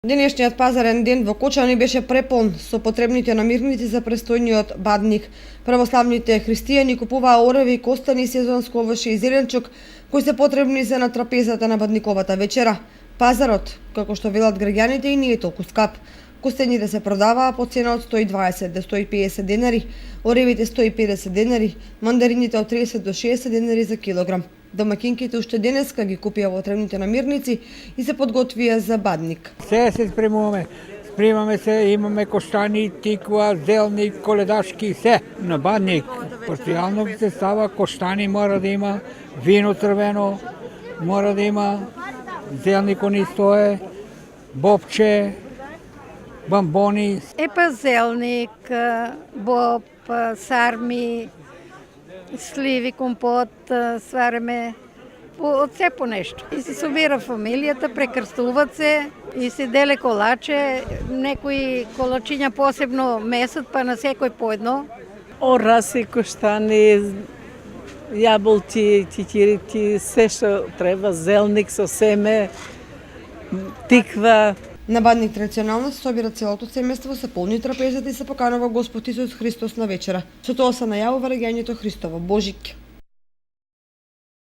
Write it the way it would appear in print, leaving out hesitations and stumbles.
Денешниот пазарен ден во Кочани беше преполн со потребните намирници за престојниот бадник. Православните христијани купуваа ореви, костани, сезонско овошје и зеленчук кои се потребни за на трапезата на бадниковата вечера. Пазарот, како што велат граѓаните, и не е толку скап. Костените се продаваа по цена од 120 до 150 денари, оревите 150 денари, мандарините од 30 до 60 денари за килограм. Домакинките уште денеска ги купија потребните намирници и се подготвија за бадник. Се спремуваме. Спремаме се, имаме коштани, тиква, зелник, коледашки, се на бадник. Постојално се става, коштани мора да има, вино црвено мора да има, зелник они стое, бобче, бамбони. Епа зелник, боб, сарми, сливи, компот, свареме од се по нешто. И се собира фамилијата, прекрстуват се и се деле колаче, некои колачиња посебно месат, па на секој по едно. Ораси, коштани, јаболки, кикирики, се што треба, зелник со семе, тиква. На бадник традиционално се собира целото семејство, се полни трапезата и се поканува Господ Исус Христос на вечера. Со тоа се најавува раѓањето Христово Божик.